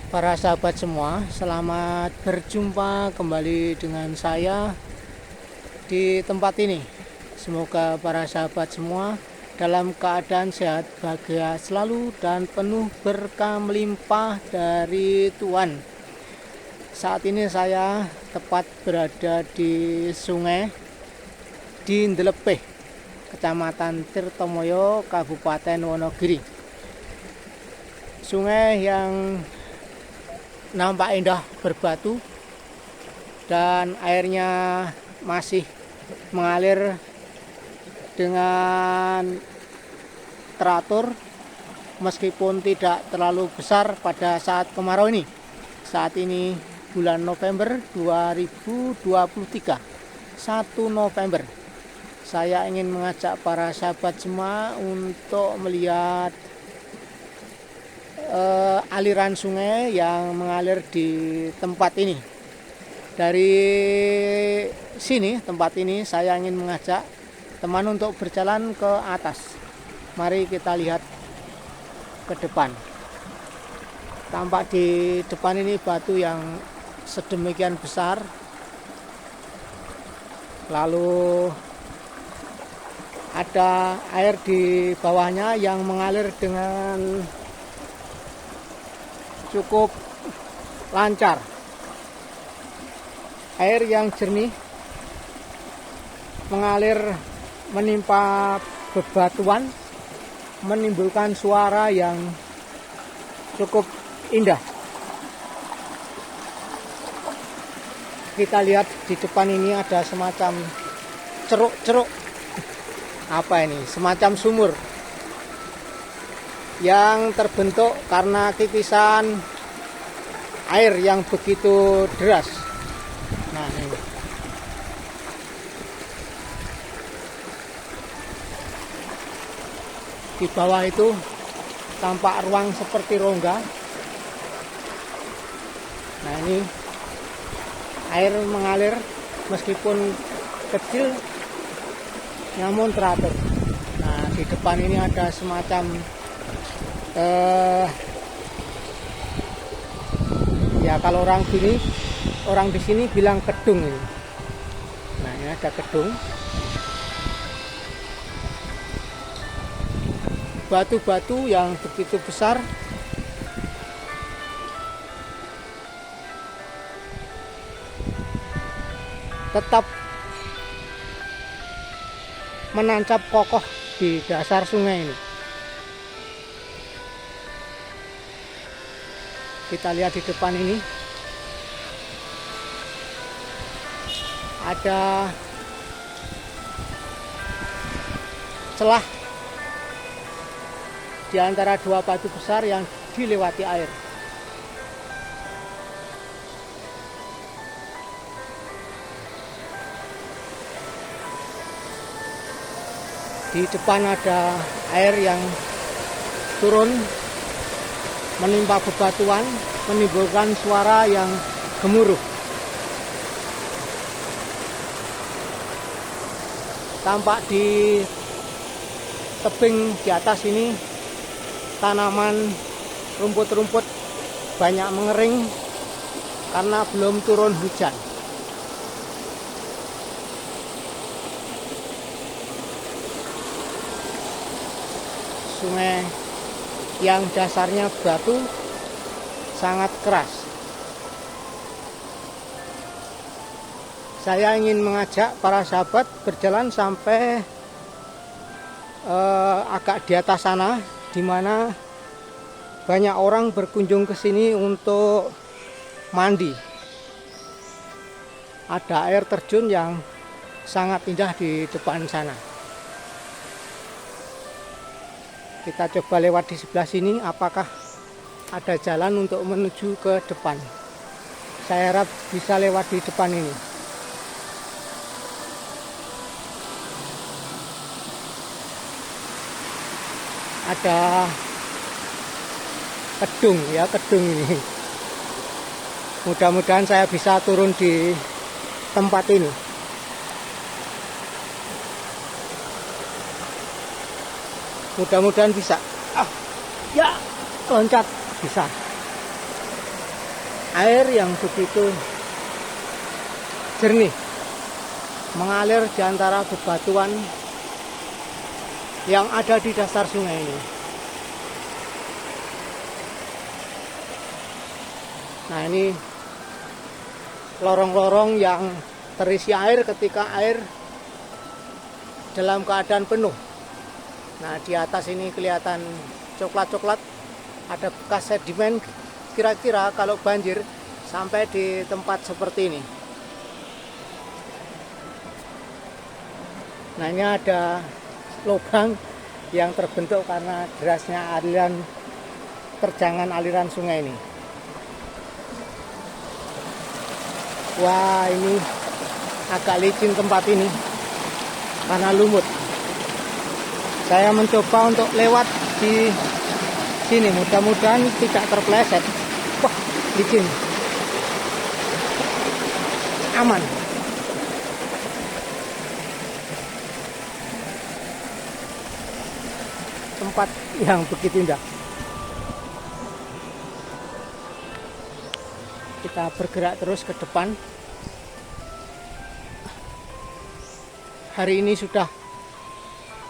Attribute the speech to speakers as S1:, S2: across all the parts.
S1: Para sahabat semua, selamat berjumpa kembali dengan saya di tempat ini. Semoga para sahabat semua dalam keadaan sehat, bahagia selalu, dan penuh berkah melimpah dari Tuhan. Saat ini saya tepat berada di sungai di Ndelepeh, Kecamatan Tirtomoyo, Kabupaten Wonogiri. Sungai yang nampak indah berbatu dan airnya masih mengalir dengan teratur meskipun tidak terlalu besar pada saat kemarau ini. Saat ini bulan November 2023, 1 November. Saya ingin mengajak para sahabat semua untuk melihat aliran sungai yang mengalir di tempat ini. Dari sini, tempat ini, saya ingin mengajak teman untuk berjalan ke atas. Mari kita lihat ke depan. Tampak di depan ini batu yang sedemikian besar. Lalu ada air di bawahnya yang mengalir dengan cukup lancar. Air yang jernih mengalir menimpa bebatuan, menimbulkan suara yang cukup indah. Kita lihat di depan ini ada semacam ceruk-ceruk. Apa ini? Semacam sumur yang terbentuk karena titisan air yang begitu deras. Nah, ini. Di bawah itu tampak ruang seperti rongga. Nah, ini air mengalir meskipun kecil namun teratur. Nah, di depan ini ada semacam ya kalau orang di sini bilang kedung ini. Nah, ini ada kedung. Batu-batu yang begitu besar. Tetap menancap kokoh di dasar sungai ini. Kita lihat di depan ini ada celah di antara dua batu besar yang dilewati air. Di depan ada air yang turun menimpa bebatuan, menimbulkan suara yang gemuruh. Tampak di tebing di atas ini tanaman rumput-rumput banyak mengering karena belum turun hujan. Sungai yang dasarnya batu sangat keras. Saya ingin mengajak para sahabat berjalan sampai agak di atas sana, di mana banyak orang berkunjung ke sini untuk mandi. Ada air terjun yang sangat indah di depan sana. Kita coba lewat di sebelah sini, apakah ada jalan untuk menuju ke depan. Saya harap bisa lewat di depan ini. Ada kedung ya, kedung ini. Mudah-mudahan saya bisa turun di tempat ini. Mudah-mudahan bisa. Ya, loncat bisa. air yang begitu jernih mengalir di antara bebatuan yang ada di dasar sungai ini. Nah, ini lorong-lorong yang terisi air ketika air dalam keadaan penuh. Nah, di atas ini kelihatan coklat-coklat, ada bekas sedimen, kira-kira kalau banjir sampai di tempat seperti ini. Nah, ini ada lubang yang terbentuk karena derasnya aliran terjangan aliran sungai ini. Wah, ini agak licin tempat ini karena lumut. Saya mencoba untuk lewat di sini, mudah-mudahan tidak terpeleset. Wah, licin. Aman. Tempat yang begitu indah. Kita bergerak terus ke depan. Hari ini sudah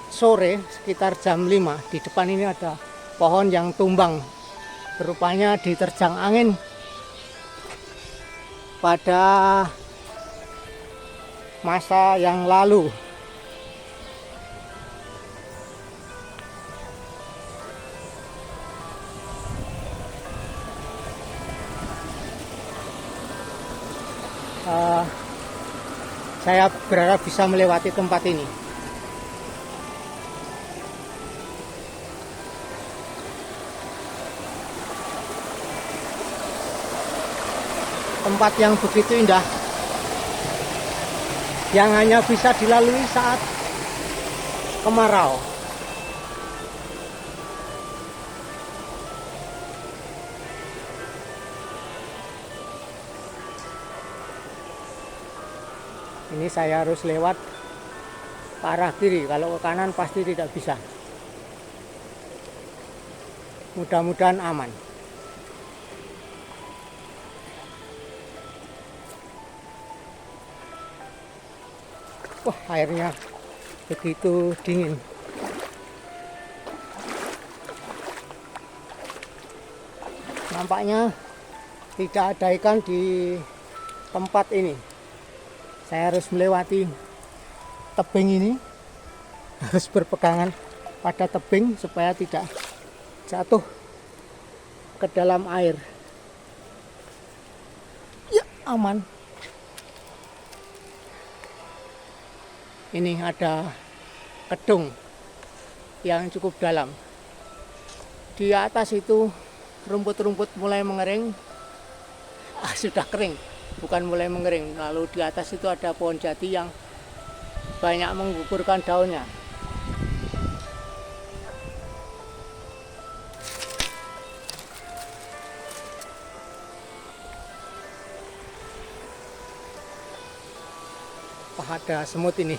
S1: sore, sekitar jam 5. Di depan ini ada pohon yang tumbang, rupanya diterjang angin pada masa yang lalu. Saya berharap bisa melewati tempat ini. Tempat yang begitu indah, yang hanya bisa dilalui saat kemarau. Ini saya harus lewat ke arah kiri, kalau ke kanan pasti tidak bisa. Mudah-mudahan aman. Wah, airnya begitu dingin. Nampaknya tidak ada ikan di tempat ini. Saya harus melewati tebing ini, harus berpegangan pada tebing supaya tidak jatuh ke dalam air. Ya, aman. Ini ada kedung yang cukup dalam. Di atas itu rumput-rumput mulai mengering. Sudah kering, bukan mulai mengering. Lalu di atas itu ada pohon jati yang banyak menggugurkan daunnya. Wah, ada semut ini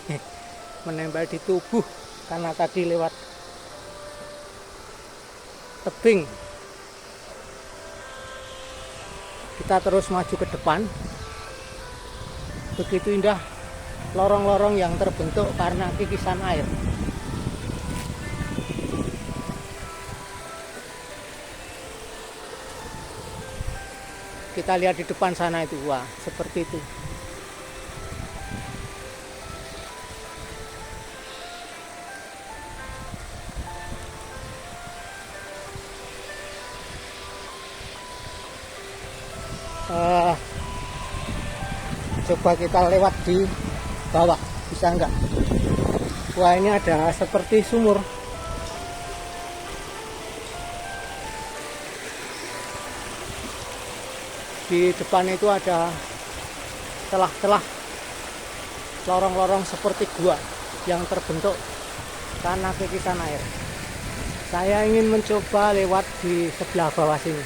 S1: menempel di tubuh karena tadi lewat tebing. Kita terus maju ke depan. Begitu indah lorong-lorong yang terbentuk karena kikisan air. Kita lihat di depan sana itu, wah, seperti itu. Coba kita lewat di bawah, bisa enggak? Wah, ini ada seperti sumur. Di depan itu ada celah-celah, lorong-lorong seperti gua yang terbentuk karena kikisan air. Saya ingin mencoba lewat di sebelah bawah sini.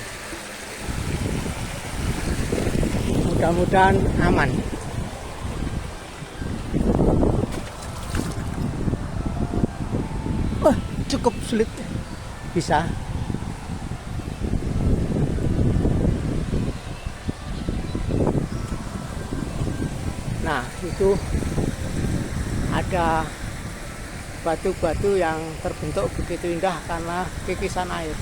S1: Mudah-mudahan aman. Cukup sulit. Bisa. itu ada batu-batu yang terbentuk begitu indah karena kikisan air.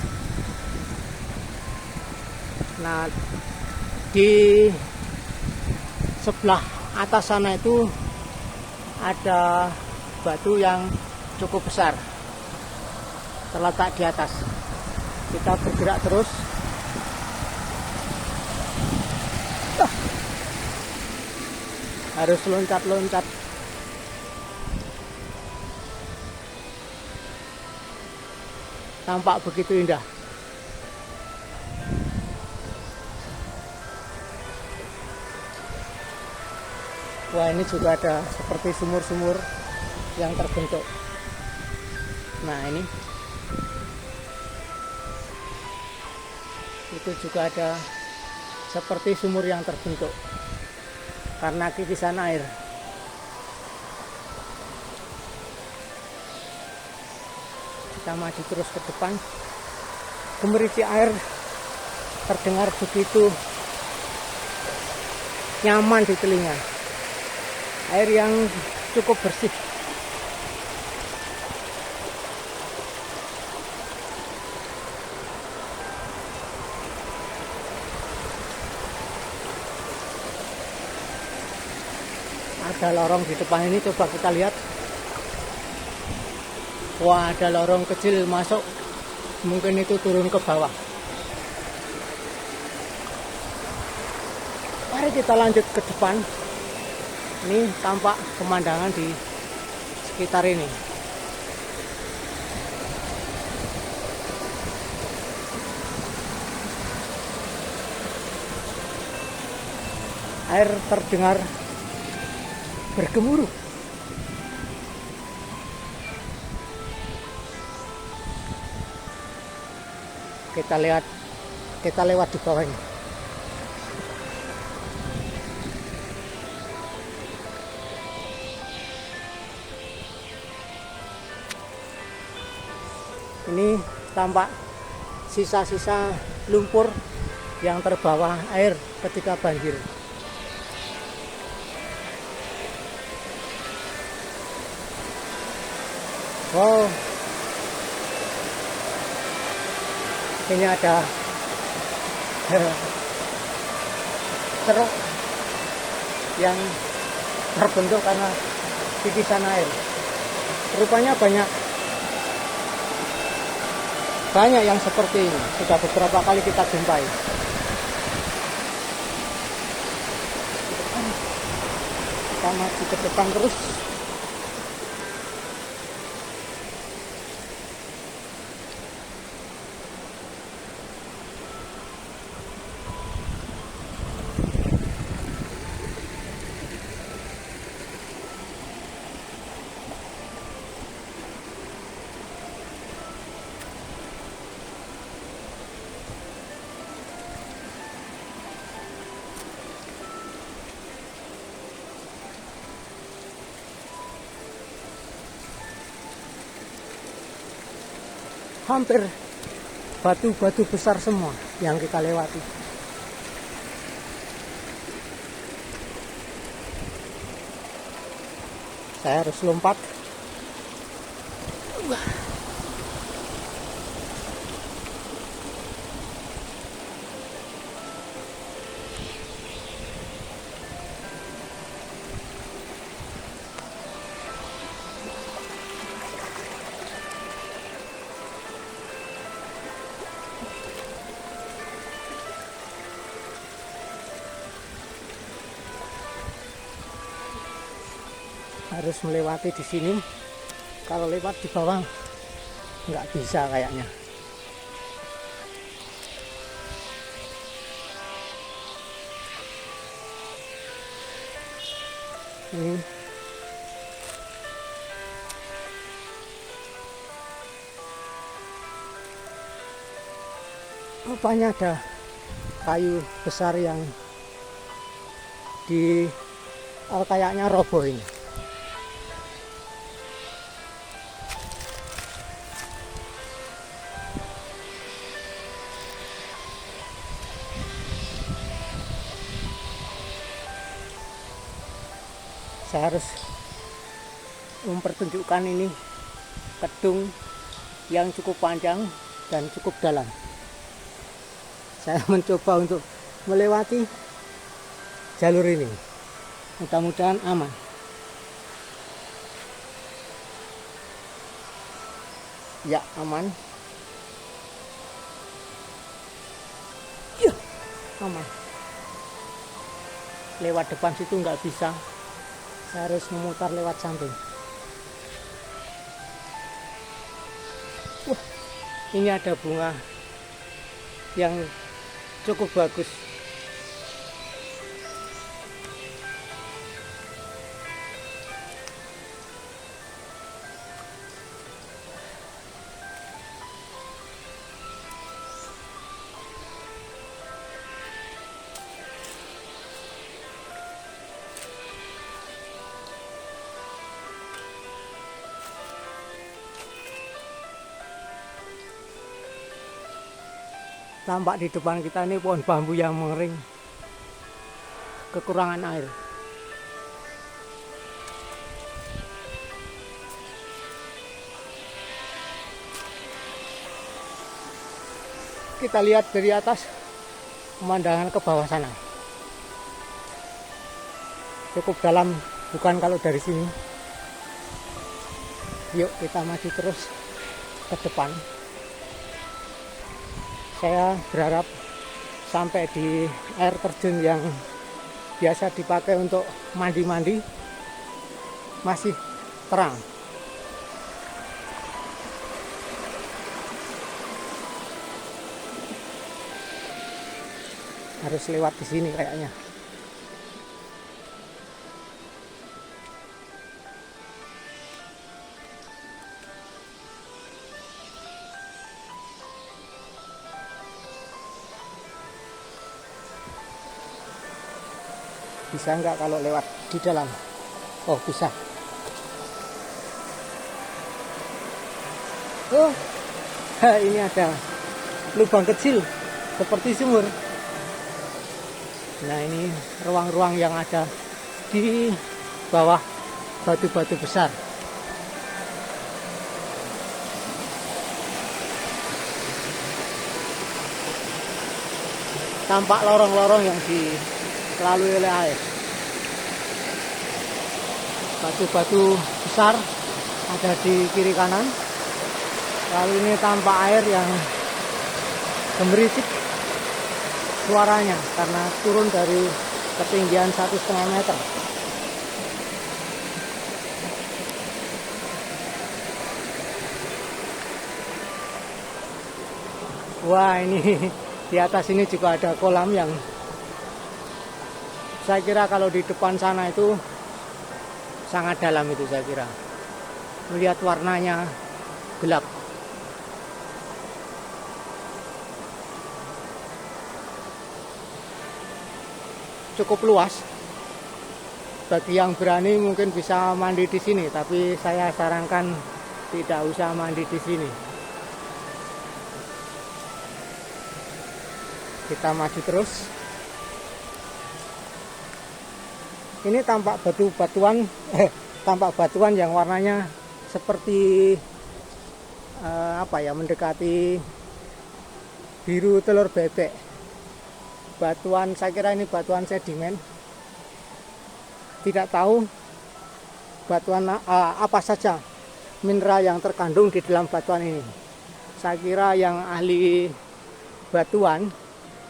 S1: Nah, di sebelah atas sana itu ada batu yang cukup besar terletak di atas. Kita bergerak terus. Harus loncat-loncat. Tampak begitu indah. Wah, ini juga ada seperti sumur-sumur yang terbentuk. Nah, ini itu juga ada seperti sumur yang terbentuk karena kikisan air. Kita maju terus ke depan. Gemericik air terdengar begitu nyaman di telinga. Air yang cukup bersih. Ada lorong di depan ini, coba kita lihat. Wah, ada lorong kecil masuk, mungkin itu turun ke bawah. Mari kita lanjut ke depan. Ini tampak pemandangan di sekitar ini. Air terdengar bergemuruh. Kita lewat di bawahnya. Ini tampak sisa-sisa lumpur yang terbawa air ketika banjir. Wow, ini ada ceruk yang terbentuk karena kikisan air. Rupanya banyak yang seperti ini. Sudah beberapa kali kita jumpai. Kita maju ke depan terus. Hampir batu-batu besar semua yang kita lewati. Saya harus lompat. Harus melewati di sini. Kalau lewat di bawah nggak bisa kayaknya. Ini rupanya ada kayu besar yang kayaknya roboh ini. Saya harus mempertunjukkan ini kedung yang cukup panjang dan cukup dalam. Saya mencoba untuk melewati jalur ini. Mudah-mudahan aman. Ya, aman. Ya, aman. Lewat depan situ nggak bisa. Saya harus memutar lewat samping. Wah, ini ada bunga yang cukup bagus. Tampak di depan kita ini pohon bambu yang mengering, kekurangan air. Kita lihat dari atas pemandangan ke bawah sana. Cukup dalam, bukan kalau dari sini. Yuk kita maju terus ke depan. Saya berharap sampai di air terjun yang biasa dipakai untuk mandi-mandi masih terang. Harus lewat di sini kayaknya. Bisa nggak kalau lewat di dalam? Oh, bisa. Oh, ini ada lubang kecil seperti sumur. Nah, ini ruang-ruang yang ada di bawah batu-batu besar. Tampak lorong-lorong yang dilalui oleh air. Batu-batu besar ada di kiri kanan. Lalu ini tampak air yang gemericik suaranya karena turun dari ketinggian 1,5 meter. Wah, ini di atas ini juga ada kolam yang saya kira kalau di depan sana itu sangat dalam itu saya kira. Melihat warnanya gelap. Cukup luas. Bagi yang berani mungkin bisa mandi di sini, tapi saya sarankan tidak usah mandi di sini. Kita maju terus. Ini tampak tampak batuan yang warnanya seperti mendekati biru telur bebek. Batuan, saya kira ini batuan sedimen. Tidak tahu batuan apa saja mineral yang terkandung di dalam batuan ini. Saya kira yang ahli batuan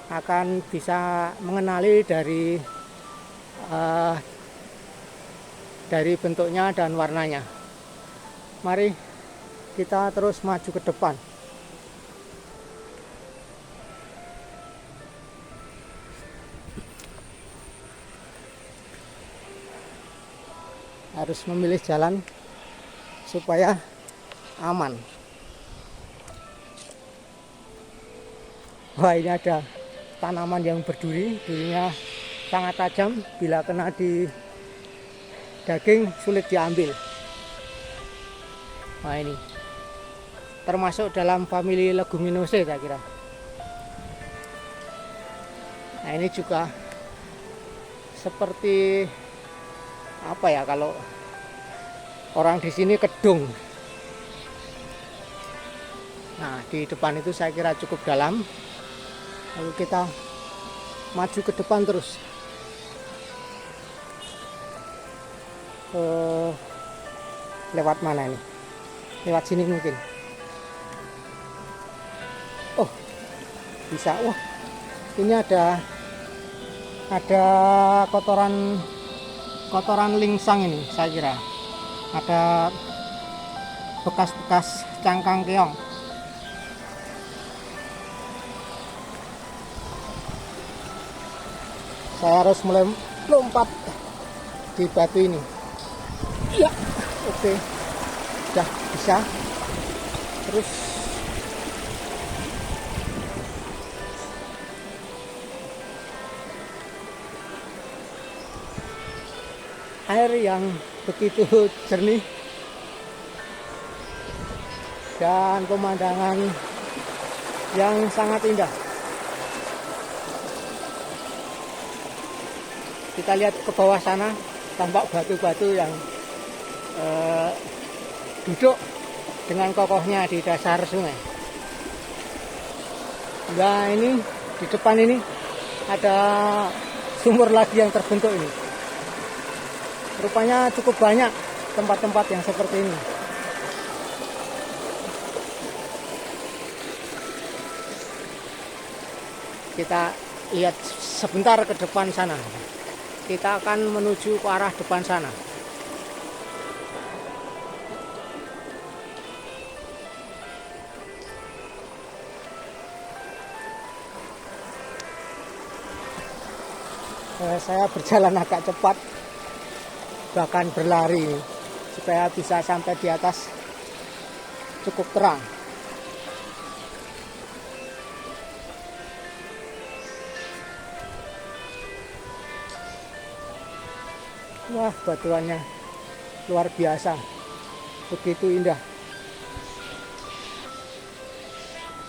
S1: akan bisa mengenali dari bentuknya dan warnanya. Mari kita terus maju ke depan. Harus memilih jalan supaya aman. Wah, ini ada tanaman yang berduri, durinya sangat tajam, bila kena di daging sulit diambil. Nah, ini termasuk dalam famili Leguminosae saya kira. Nah, ini juga seperti apa ya, kalau orang di sini kedung. Nah, di depan itu saya kira cukup dalam. Lalu kita maju ke depan terus. Lewat mana ini? Lewat sini mungkin. Oh, bisa. Wah, ini ada kotoran lingsang ini, saya kira. Ada bekas-bekas cangkang keong. Saya harus mulai lompat di batu ini. Ya, oke, udah bisa. Terus air yang begitu jernih dan pemandangan yang sangat indah. Kita lihat ke bawah sana, tampak batu-batu yang duduk dengan kokohnya di dasar sungai. Nah, ini di depan ini ada sumur lagi yang terbentuk ini. Rupanya cukup banyak tempat-tempat yang seperti ini. Kita lihat sebentar ke depan sana. Kita akan menuju ke arah depan sana. Saya berjalan agak cepat, bahkan berlari, supaya bisa sampai di atas cukup terang. Wah, batuannya luar biasa, begitu indah.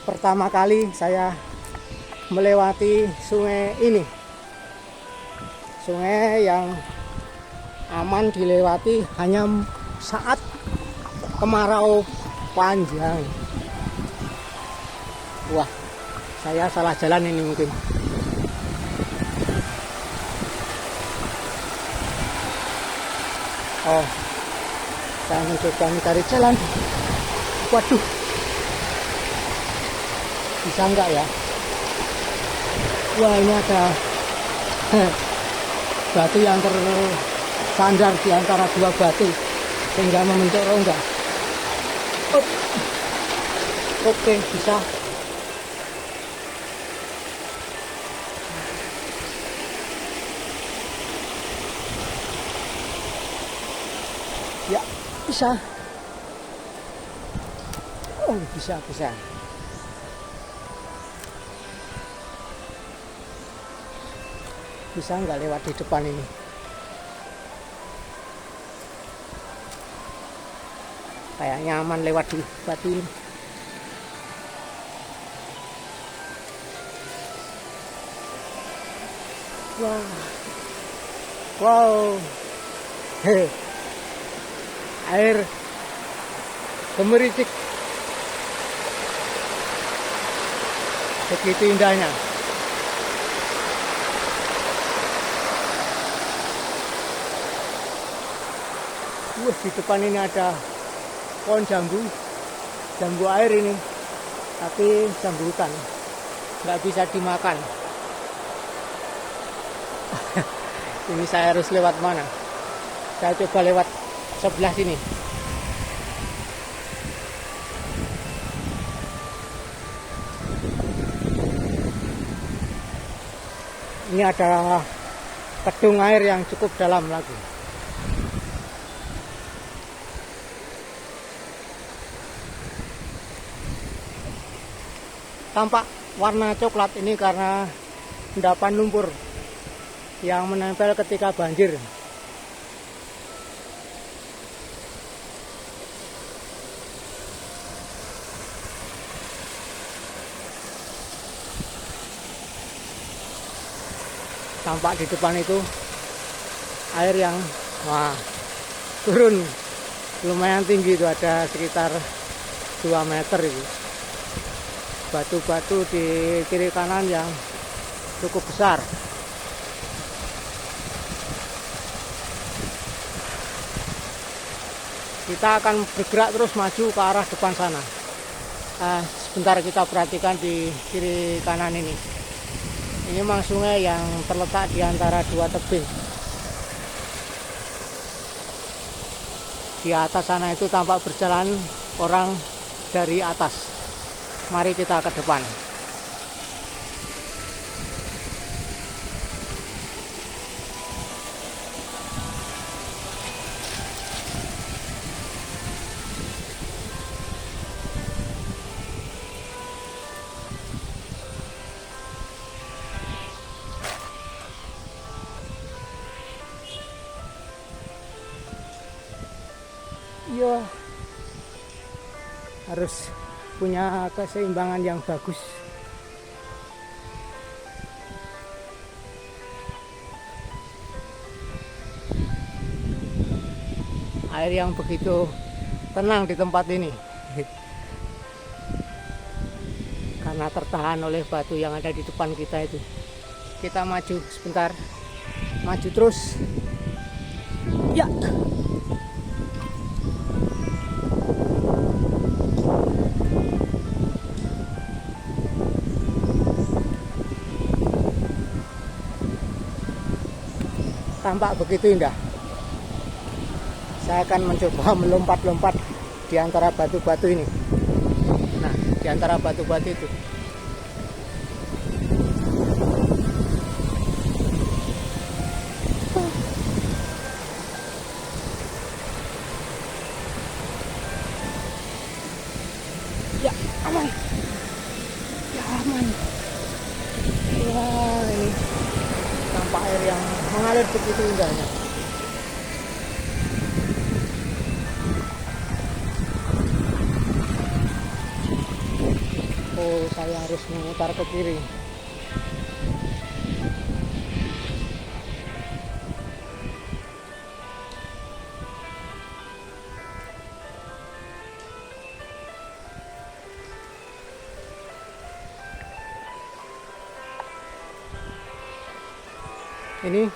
S1: Pertama kali saya melewati sungai ini, sungai yang aman dilewati hanya saat kemarau panjang. Wah, saya salah jalan ini mungkin. Oh, saya mencoba mencari jalan. Waduh, bisa enggak ya? Wah, ini ada batu yang tersandar di antara dua batu sehingga membentuk rongga. Oke, bisa. Ya, bisa. Oh, bisa. Bisa nggak lewat di depan ini? Kayak nyaman lewat di batu ini. Wow. Air gemericik, begitu indahnya. Di depan ini ada pohon jambu air ini, tapi jambu hutan, nggak bisa dimakan. Ini saya harus lewat mana? Saya coba lewat sebelah sini. Ini ada kedung air yang cukup dalam lagi. Tampak warna coklat ini karena endapan lumpur yang menempel ketika banjir. Tampak di depan itu air yang Wah, turun lumayan tinggi itu, ada sekitar 2 meter itu. Batu-batu di kiri kanan yang cukup besar. Kita akan bergerak terus maju ke arah depan sana. Sebentar kita perhatikan di kiri kanan ini. Ini memang sungai yang terletak di antara 2 tebing. Di atas sana itu tampak berjalan orang dari atas. Mari kita ke depan. Iya, harus punya keseimbangan yang bagus. Air yang begitu tenang di tempat ini karena tertahan oleh batu yang ada di depan kita itu. Kita maju sebentar, maju terus. Ya. Tampak begitu indah. Saya akan mencoba melompat-lompat di antara batu-batu ini. Nah, di antara batu-batu itu. Ya, aman. Ya, aman. Wah, ini tampak air yang mengalir begitu indahnya. Oh, saya harus memutar ke kiri. Ini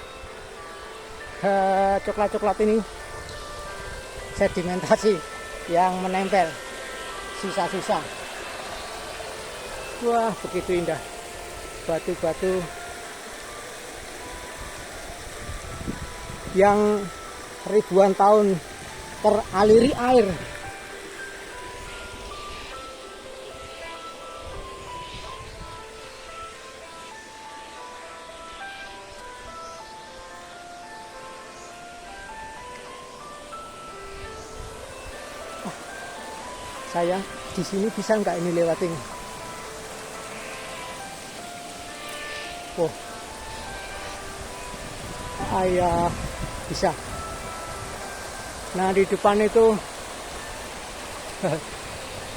S1: coklat-coklat ini sedimentasi yang menempel, sisa-sisa. Wah, begitu indah. Batu-batu yang ribuan tahun teraliri air. Saya di sini bisa nggak ini lewatin? Oh, ayah bisa. Nah, di depan itu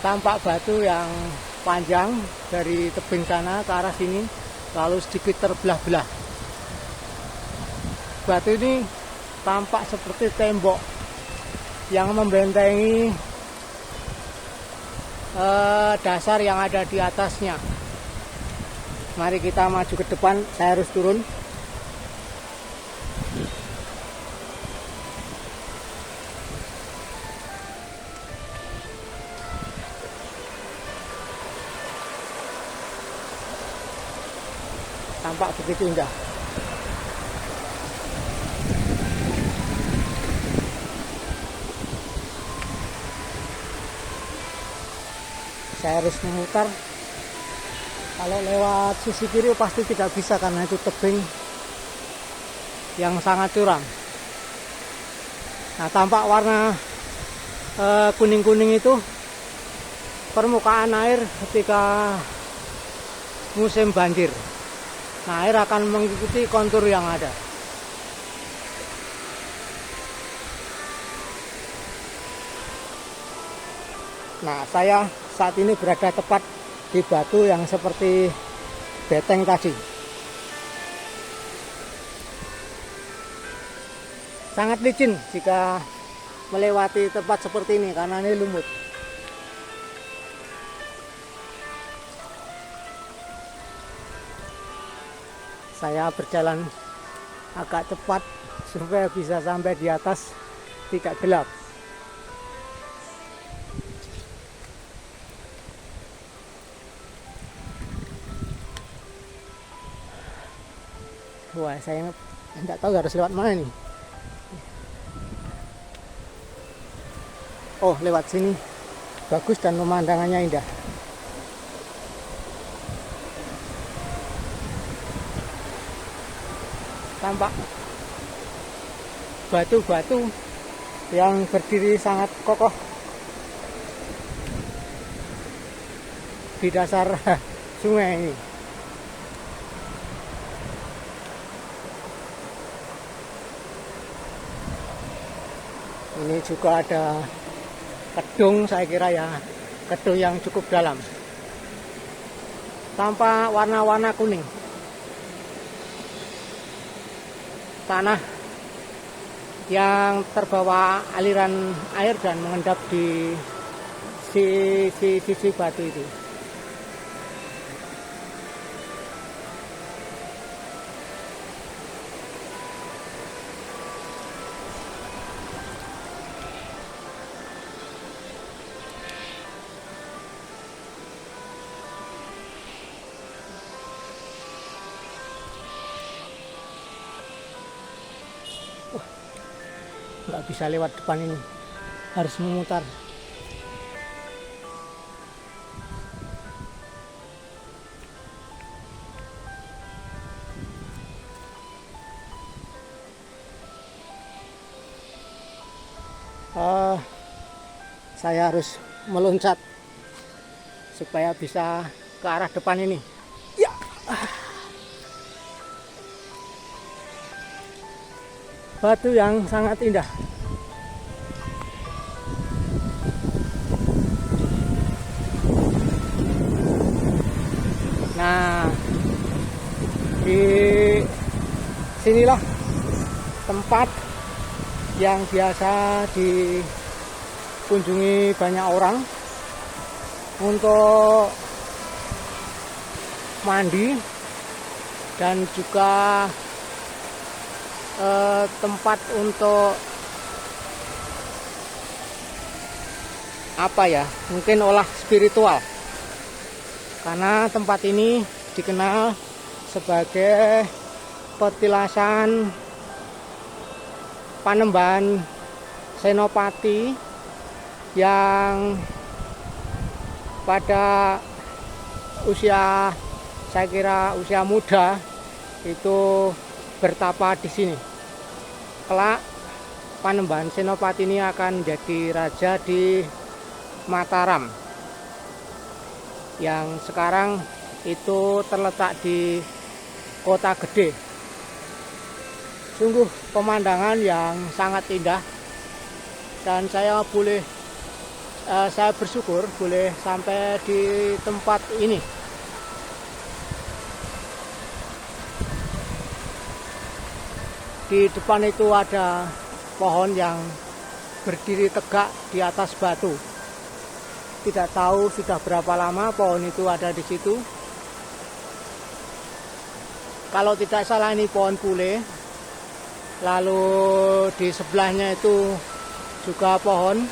S1: tampak batu yang panjang dari tebing sana ke arah sini, lalu sedikit terbelah-belah. Batu ini tampak seperti tembok yang membentengi dasar yang ada di atasnya. Mari kita maju ke depan, saya harus turun. Tampak begitu indah. Saya harus memutar. Kalau lewat sisi kiri pasti tidak bisa karena itu tebing yang sangat curam. Nah, tampak warna kuning-kuning itu permukaan air ketika musim banjir. Nah, air akan mengikuti kontur yang ada. Nah, saya saat ini berada tepat di batu yang seperti beteng tadi. sangat licin jika melewati tempat seperti ini karena ini lumut. Saya berjalan agak cepat supaya bisa sampai di atas tidak gelap. Wah, saya tidak tahu harus lewat mana nih. Oh, lewat sini bagus dan pemandangannya indah. Tampak batu-batu yang berdiri sangat kokoh di dasar sungai ini. Ini juga ada kedung, saya kira ya, kedung yang cukup dalam. Tampak warna-warna kuning. Tanah yang terbawa aliran air dan mengendap di sisi batu itu. Nggak bisa lewat depan ini, harus memutar. Saya harus meloncat supaya bisa ke arah depan ini. Ya. Batu yang sangat indah. Nah, di sinilah tempat yang biasa dikunjungi banyak orang untuk mandi dan juga tempat untuk apa ya, mungkin olah spiritual, karena tempat ini dikenal sebagai petilasan Panembahan Senopati yang pada usia, saya kira usia muda itu bertapa di sini. Kelak Panembahan Senopati ini akan menjadi raja di Mataram, yang sekarang itu terletak di Kota Gede. Sungguh pemandangan yang sangat indah, dan saya bersyukur boleh sampai di tempat ini. Di depan itu ada pohon yang berdiri tegak di atas batu. Tidak tahu sudah berapa lama pohon itu ada di situ. Kalau tidak salah ini pohon pule. Lalu di sebelahnya itu juga pohon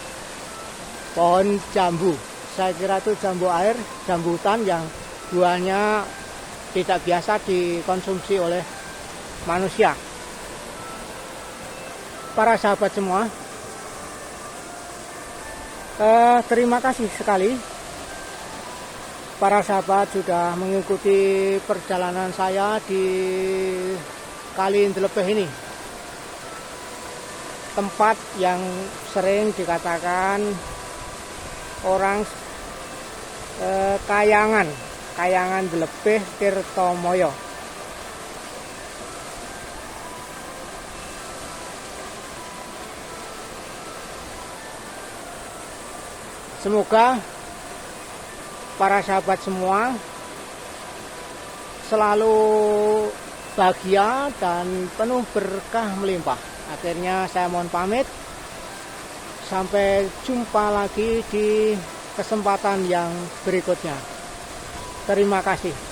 S1: jambu. Saya kira itu jambu air, jambu hutan yang buahnya tidak biasa dikonsumsi oleh manusia. Para sahabat semua, terima kasih sekali para sahabat sudah mengikuti perjalanan saya di Kali Indelepeh ini, tempat yang sering dikatakan orang Kayangan Indelepeh Tirtomoyo. Semoga para sahabat semua selalu bahagia dan penuh berkah melimpah. Akhirnya saya mohon pamit. Sampai jumpa lagi di kesempatan yang berikutnya. Terima kasih.